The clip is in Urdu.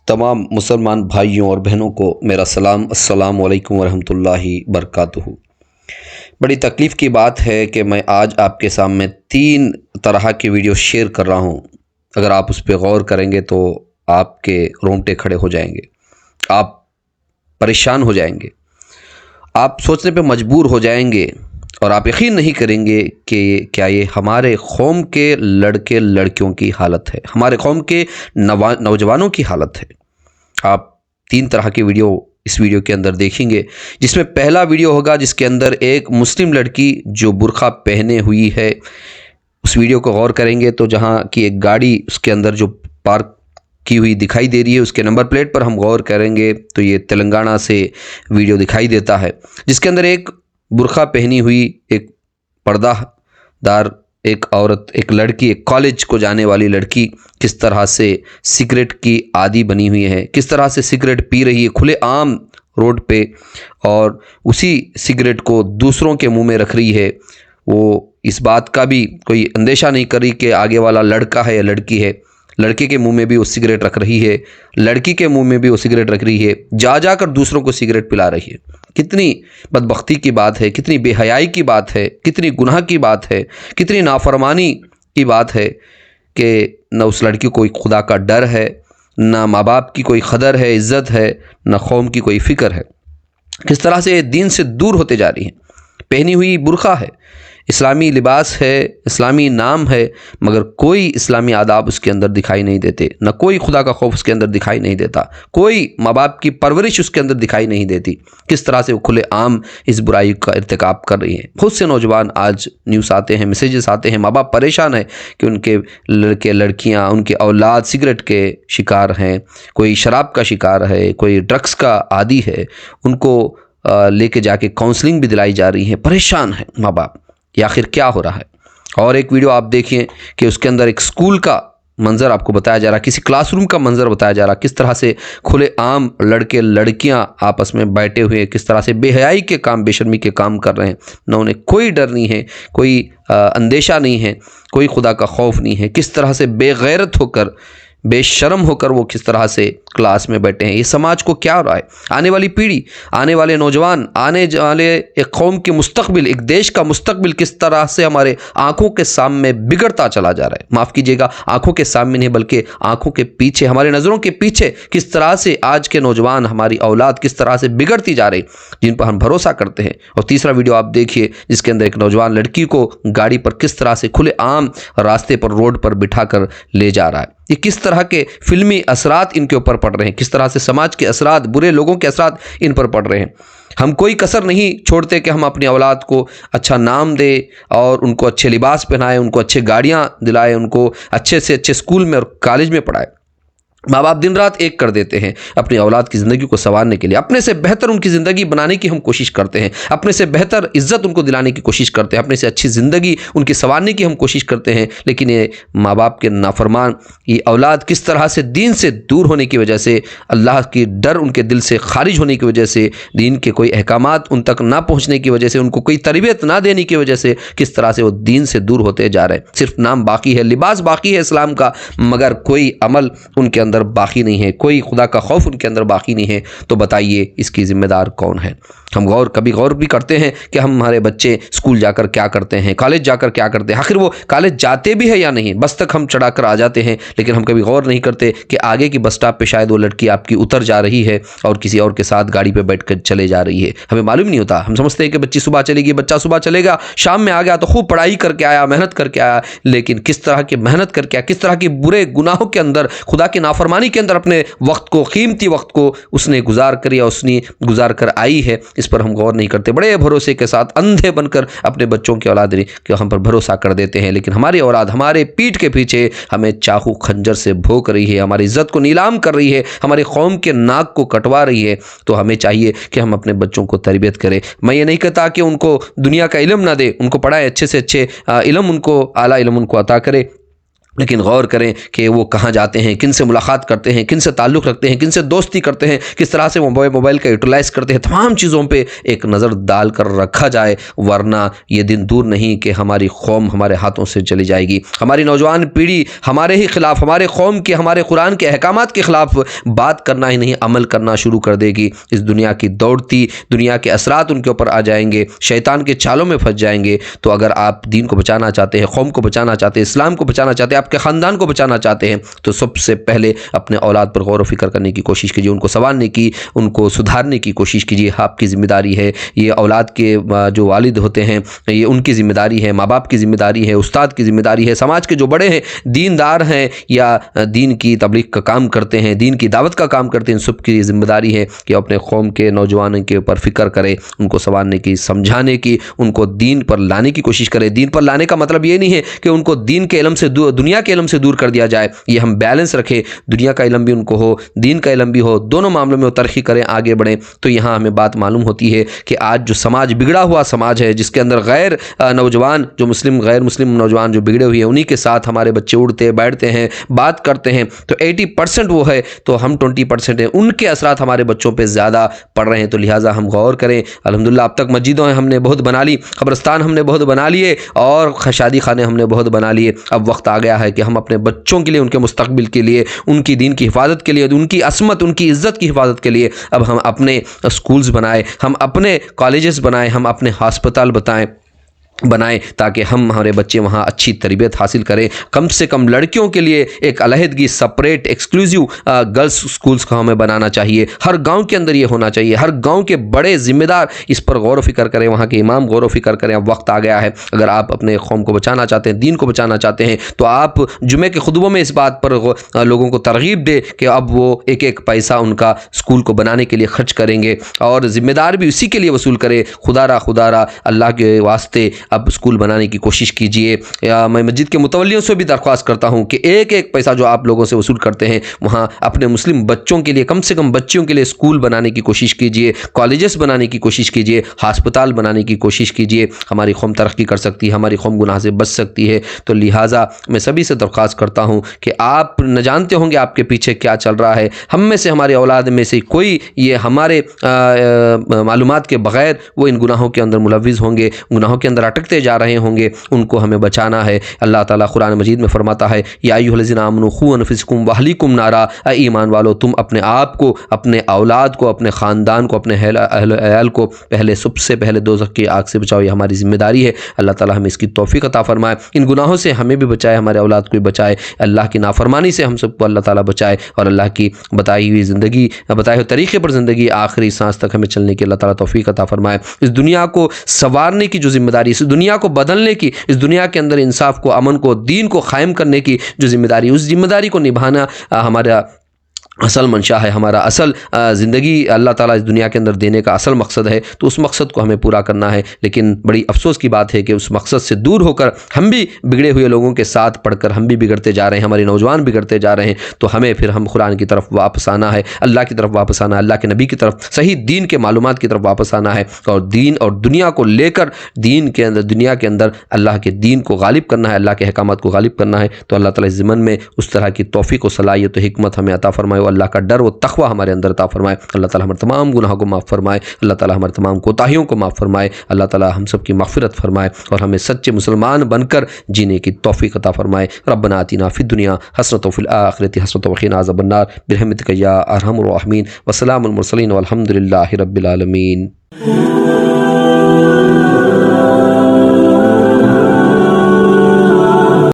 تمام مسلمان بھائیوں اور بہنوں کو میرا سلام، السلام علیکم ورحمۃ اللہ وبرکاتہ۔ بڑی تکلیف کی بات ہے کہ میں آج آپ کے سامنے 3 طرح کی ویڈیو شیئر کر رہا ہوں۔ اگر آپ اس پہ غور کریں گے تو آپ کے رونگٹے کھڑے ہو جائیں گے، آپ پریشان ہو جائیں گے، آپ سوچنے پہ مجبور ہو جائیں گے اور آپ یقین نہیں کریں گے کہ کیا یہ ہمارے قوم کے لڑکے لڑکیوں کی حالت ہے، ہمارے قوم کے نوجوانوں کی حالت ہے۔ آپ 3 طرح کی ویڈیو اس ویڈیو کے اندر دیکھیں گے، جس میں پہلا ویڈیو ہوگا جس کے اندر ایک مسلم لڑکی جو برقع پہنے ہوئی ہے، اس ویڈیو کو غور کریں گے تو جہاں کی ایک گاڑی اس کے اندر جو پارک کی ہوئی دکھائی دے رہی ہے، اس کے نمبر پلیٹ پر ہم غور کریں گے تو یہ تلنگانہ سے ویڈیو دکھائی دیتا ہے، جس کے اندر ایک برقع پہنی ہوئی ایک پردہ دار ایک عورت، ایک لڑکی، ایک کالج کو جانے والی لڑکی کس طرح سے سگریٹ کی عادی بنی ہوئی ہے، کس طرح سے سگریٹ پی رہی ہے کھلے عام روڈ پہ، اور اسی سگریٹ کو دوسروں کے منہ میں رکھ رہی ہے۔ وہ اس بات کا بھی کوئی اندیشہ نہیں کر رہی کہ آگے والا لڑکا ہے یا لڑکی ہے۔ لڑکے کے منہ میں بھی وہ سگریٹ رکھ رہی ہے، لڑکی کے منہ میں بھی وہ سگریٹ رکھ رہی ہے، جا جا کر دوسروں کو سگریٹ پلا رہی ہے۔ کتنی بدبختی کی بات ہے، کتنی بے حیائی کی بات ہے، کتنی گناہ کی بات ہے، کتنی نافرمانی کی بات ہے کہ نہ اس لڑکی کو کوئی خدا کا ڈر ہے، نہ ماں باپ کی کوئی قدر ہے، عزت ہے، نہ قوم کی کوئی فکر ہے۔ کس طرح سے دین سے دور ہوتے جا رہی ہیں۔ پہنی ہوئی برقع ہے، اسلامی لباس ہے، اسلامی نام ہے، مگر کوئی اسلامی آداب اس کے اندر دکھائی نہیں دیتے، نہ کوئی خدا کا خوف اس کے اندر دکھائی نہیں دیتا، کوئی ماں باپ کی پرورش اس کے اندر دکھائی نہیں دیتی۔ کس طرح سے وہ کھلے عام اس برائی کا ارتکاب کر رہی ہیں۔ بہت سے نوجوان آج نیوز آتے ہیں، میسیجز آتے ہیں، ماں باپ پریشان ہیں کہ ان کے لڑکے لڑکیاں، ان کے اولاد سگریٹ کے شکار ہیں، کوئی شراب کا شکار ہے، کوئی ڈرگس کا عادی ہے، ان کو لے کے جا کے کاؤنسلنگ بھی دلائی جا رہی ہے۔ پریشان ہیں ماں باپ، یہ آخر کیا ہو رہا ہے۔ اور ایک ویڈیو آپ دیکھیں کہ اس کے اندر ایک سکول کا منظر آپ کو بتایا جا رہا ہے، کسی کلاس روم کا منظر بتایا جا رہا ہے، کس طرح سے کھلے عام لڑکے لڑکیاں آپس میں بیٹھے ہوئے کس طرح سے بے حیائی کے کام، بے شرمی کے کام کر رہے ہیں، نہ انہیں کوئی ڈر نہیں ہے، کوئی اندیشہ نہیں ہے، کوئی خدا کا خوف نہیں ہے، کس طرح سے بے غیرت ہو کر، بے شرم ہو کر وہ کس طرح سے کلاس میں بیٹھے ہیں۔ یہ سماج کو کیا ہو رہا ہے؟ آنے والی پیڑھی، آنے والے نوجوان، آنے والے ایک قوم کے مستقبل، ایک دیش کا مستقبل کس طرح سے ہمارے آنکھوں کے سامنے بگڑتا چلا جا رہا ہے۔ معاف کیجیے گا، آنکھوں کے سامنے نہیں بلکہ آنکھوں کے پیچھے، ہمارے نظروں کے پیچھے کس طرح سے آج کے نوجوان، ہماری اولاد کس طرح سے بگڑتی جا رہی، جن پر ہم بھروسہ کرتے ہیں۔ اور تیسرا ویڈیو آپ دیکھیے جس کے اندر ایک نوجوان لڑکی کو گاڑی پر کس طرح سے کھلے عام راستے پر، روڈ پر بٹھا کر لے جا رہا ہے۔ یہ کس طرح کے فلمی اثرات ان کے اوپر پڑ رہے ہیں، کس طرح سے سماج کے اثرات، برے لوگوں کے اثرات ان پر پڑ رہے ہیں۔ ہم کوئی کسر نہیں چھوڑتے کہ ہم اپنی اولاد کو اچھا نام دیں اور ان کو اچھے لباس پہنائیں، ان کو اچھے گاڑیاں دلائیں، ان کو اچھے سے اچھے اسکول میں اور کالج میں پڑھائیں۔ ماں باپ دن رات ایک کر دیتے ہیں اپنی اولاد کی زندگی کو سنوارنے کے لیے، اپنے سے بہتر ان کی زندگی بنانے کی ہم کوشش کرتے ہیں، اپنے سے بہتر عزت ان کو دلانے کی کوشش کرتے ہیں، اپنے سے اچھی زندگی ان کی سنوارنے کی ہم کوشش کرتے ہیں، لیکن یہ ماں باپ کے نافرمان، یہ اولاد کس طرح سے دین سے دور ہونے کی وجہ سے، اللہ کی ڈر ان کے دل سے خارج ہونے کی وجہ سے، دین کے کوئی احکامات ان تک نہ پہنچنے کی وجہ سے، ان کو کوئی تربیت نہ دینے کی وجہ سے کس طرح سے وہ دین سے دور ہوتے جا رہے ہیں۔ صرف نام باقی ہے، لباس باقی ہے اسلام کا، مگر کوئی عمل ان کے اندر باقی نہیں ہے، کوئی خدا کا خوف ان کے اندر باقی نہیں ہے۔ تو بتائیے اس کی ذمہ دار کون ہے؟ ہم کبھی غور بھی کرتے ہیں کہ ہمارے بچے اسکول جا کر کیا کرتے ہیں، کالج جا کر کیا کرتے ہیں، آخر وہ کالج جاتے بھی ہے یا نہیں؟ بس تک ہم چڑھا کر آ جاتے ہیں، لیکن ہم کبھی غور نہیں کرتے کہ آگے کی بس اسٹاپ پہ شاید وہ لڑکی آپ کی اتر جا رہی ہے اور کسی اور کے ساتھ گاڑی پہ بیٹھ کر چلے جا رہی ہے۔ ہمیں معلوم نہیں ہوتا، ہم سمجھتے ہیں کہ بچی صبح چلے گی، بچہ صبح چلے گا، شام میں آ گیا تو خوب پڑھائی کر کے آیا، محنت کر کے آیا، لیکن کس طرح کی محنت کر کے آیا، کس طرح کی برے گناہوں کے اندر، خدا کی نافرمانی کے اندر اپنے وقت کو، قیمتی وقت کو اس نے گزار کر یا اس نے گزار کر آئی ہے، اس پر ہم غور نہیں کرتے۔ بڑے بھروسے کے ساتھ اندھے بن کر اپنے بچوں کی اولاد کہ ہم پر بھروسہ کر دیتے ہیں، لیکن ہماری اولاد ہمارے پیٹھ کے پیچھے ہمیں چاقو خنجر سے بھونک رہی ہے، ہماری عزت کو نیلام کر رہی ہے، ہماری قوم کے ناک کو کٹوا رہی ہے۔ تو ہمیں چاہیے کہ ہم اپنے بچوں کو تربیت کریں۔ میں یہ نہیں کہتا کہ ان کو دنیا کا علم نہ دے، ان کو پڑھائے، اچھے سے اچھے علم، ان کو اعلیٰ علم ان کو عطا کرے، لیکن غور کریں کہ وہ کہاں جاتے ہیں، کن سے ملاقات کرتے ہیں، کن سے تعلق رکھتے ہیں، کن سے دوستی کرتے ہیں، کس طرح سے موبائل کا یوٹیلائز کرتے ہیں، تمام چیزوں پہ ایک نظر ڈال کر رکھا جائے، ورنہ یہ دن دور نہیں کہ ہماری قوم ہمارے ہاتھوں سے چلی جائے گی، ہماری نوجوان پیڑھی ہمارے ہی خلاف، ہمارے قوم کے، ہمارے قرآن کے احکامات کے خلاف بات کرنا ہی نہیں عمل کرنا شروع کر دے گی۔ اس دنیا کی دوڑتی دنیا کے اثرات ان کے اوپر آ جائیں گے، شیطان کے چالوں میں پھنس جائیں گے۔ تو اگر آپ دین کو بچانا چاہتے ہیں، قوم کو بچانا چاہتے ہیں، اسلام کو بچانا چاہتے ہیں، آپ کے خاندان کو بچانا چاہتے ہیں، تو سب سے پہلے اپنے اولاد پر غور و فکر کرنے کی کوشش کیجیے، ان کو سنوارنے کی، ان کو سدھارنے کی کوشش کیجیے۔ آپ کی ذمہ داری ہے، یہ اولاد کے جو والد ہوتے ہیں یہ ان کی ذمہ داری ہے، ماں باپ کی ذمہ داری ہے، استاد کی ذمہ داری ہے، سماج کے جو بڑے ہیں، دیندار ہیں یا دین کی تبلیغ کا کام کرتے ہیں، دین کی دعوت کا کام کرتے ہیں، سب کی ذمہ داری ہے کہ اپنے قوم کے نوجوانوں کے اوپر فکر کرے، ان کو سنوارنے کی، سمجھانے کی، ان کو دین پر لانے کی کوشش کرے۔ دین پر لانے کا مطلب یہ نہیں ہے کہ ان کو دین کے علم سے دنیا کے علم سے دور کر دیا جائے، یہ ہم بیلنس رکھیں، دنیا کا علم بھی ان کو ہو، دین کا علم بھی ہو، دونوں معاملوں میں وہ ترقی کریں، آگے بڑھیں۔ تو یہاں ہمیں بات معلوم ہوتی ہے کہ آج جو سماج بگڑا ہوا سماج ہے، جس کے اندر غیر نوجوان جو غیر مسلم نوجوان جو بگڑے ہوئے ہیں، انہی کے ساتھ ہمارے بچے اڑتے بیٹھتے ہیں، بات کرتے ہیں، تو 80% وہ ہے تو ہم 20% ہیں، ان کے اثرات ہمارے بچوں پہ زیادہ پڑ رہے ہیں۔ تو لہٰذا ہم غور کریں۔ الحمدللہ اب تک مسجدوں ہم نے بہت بنا لی، قبرستان ہم نے بہت بنا لیے، اور شادی خانے ہم نے بہت بنا لیے۔ اب وقت آ گیا ہے کہ ہم اپنے بچوں کے لیے، ان کے مستقبل کے لیے، ان کی دین کی حفاظت کے لیے، ان کی عصمت، ان کی عزت کی حفاظت کے لیے اب ہم اپنے اسکولز بنائیں، ہم اپنے کالجز بنائیں، ہم اپنے ہسپتال بنائیں تاکہ ہمارے بچے وہاں اچھی تربیت حاصل کریں۔ کم سے کم لڑکیوں کے لیے ایک علیحدگی، سپریٹ ایکسکلوزیو گرلز اسکولز کو ہمیں بنانا چاہیے، ہر گاؤں کے اندر یہ ہونا چاہیے، ہر گاؤں کے بڑے ذمہ دار اس پر غور و فکر کریں، وہاں کے امام غور و فکر کریں۔ اب وقت آ گیا ہے، اگر آپ اپنے قوم کو بچانا چاہتے ہیں، دین کو بچانا چاہتے ہیں، تو آپ جمعے کے خطبوں میں اس بات پر لوگوں کو ترغیب دیں کہ اب وہ ایک ایک پیسہ ان کا اسکول کو بنانے کے لیے خرچ کریں گے، اور ذمہ دار بھی اسی کے لیے وصول کرے۔ خدا را اللہ کے واسطے اب اسکول بنانے کی کوشش کیجئے۔ میں مسجد کے متولیوں سے بھی درخواست کرتا ہوں کہ ایک ایک پیسہ جو آپ لوگوں سے وصول کرتے ہیں، وہاں اپنے مسلم بچوں کے لیے، کم سے کم بچیوں کے لیے اسکول بنانے کی کوشش کیجئے، کالجز بنانے کی کوشش کیجئے، ہسپتال بنانے کی کوشش کیجئے۔ ہماری قوم ترقی کر سکتی ہے، ہماری قوم گناہ سے بچ سکتی ہے۔ تو لہٰذا میں سبھی سے درخواست کرتا ہوں کہ آپ نہ جانتے ہوں گے آپ کے پیچھے کیا چل رہا ہے، ہم میں سے، ہمارے اولاد میں سے کوئی یہ ہمارے معلومات کے بغیر وہ ان گناہوں کے اندر ملوث ہوں گے، گناہوں کے اندر اٹکتے جا رہے ہوں گے، ان کو ہمیں بچانا ہے۔ اللہ تعالیٰ قرآن مجید میں فرماتا ہے، یا ایھا الذین آمنوا قوا انفسکم واہلیکم نارا، اے ایمان والو تم اپنے آپ کو، اپنے اولاد کو، اپنے خاندان کو، اپنے اہل عیال کو سب سے پہلے دوزخ کی آگ سے بچاؤ۔ یہ ہماری ذمہ داری ہے۔ اللہ تعالیٰ ہمیں اس کی توفیق عطا فرمائے، ان گناہوں سے ہمیں بھی بچائے، ہمارے اولاد کو بھی بچائے، اللہ کی نافرمانی سے ہم سب کو اللہ تعالیٰ بچائے، اور اللہ کی بتائی ہوئی زندگی، بتائے ہوئے طریقے پر زندگی آخری سانس تک ہمیں چلنے کی اللہ تعالیٰ توفیق عطا فرمائے۔ اس دنیا کو سنوارنے کی جو ذمہ داری، اس دنیا کو بدلنے کی، اس دنیا کے اندر انصاف کو، امن کو، دین کو قائم کرنے کی جو ذمہ داری، اس ذمہ داری کو نبھانا ہمارا اصل منشا ہے، ہمارا اصل زندگی اللہ تعالیٰ اس دنیا کے اندر دینے کا اصل مقصد ہے۔ تو اس مقصد کو ہمیں پورا کرنا ہے، لیکن بڑی افسوس کی بات ہے کہ اس مقصد سے دور ہو کر ہم بھی بگڑے ہوئے لوگوں کے ساتھ پڑھ کر ہم بھی بگڑتے جا رہے ہیں، ہمارے نوجوان بگڑتے جا رہے ہیں۔ تو ہمیں پھر قرآن کی طرف واپس آنا ہے، اللہ کی طرف واپس آنا ہے، اللہ کے نبی کی طرف، صحیح دین کے معلومات کی طرف واپس آنا ہے، اور دین اور دنیا کو لے کر دنیا کے اندر اللہ کے دین کو غالب کرنا ہے، اللہ کے احکامات کو غالب کرنا ہے۔ تو اللہ تعالیٰ اس ضمن میں اس طرح کی توفیق و صلاحیت و حکمت ہمیں عطا فرمائے، اللہ کا ڈر و تقوی ہمارے اندر عطا فرمائے۔ اللہ تعالیٰ ہمارے تمام گناہوں کو معاف فرمائے، اللہ تعالیٰ ہمارے تمام کوتاہیوں کو معاف فرمائے، اللہ تعالیٰ ہم سب کی مغفرت فرمائے، اور ہمیں سچے مسلمان بن کر جینے کی توفیق عطا فرمائے۔ ربنا آتنا فی الدنیا حسنۃ وفی الآخرۃ حسنۃ وقنا عذاب النار برحمتک یا ارحم الراحمین، وسلام المرسلین والحمد للہ رب العالمین۔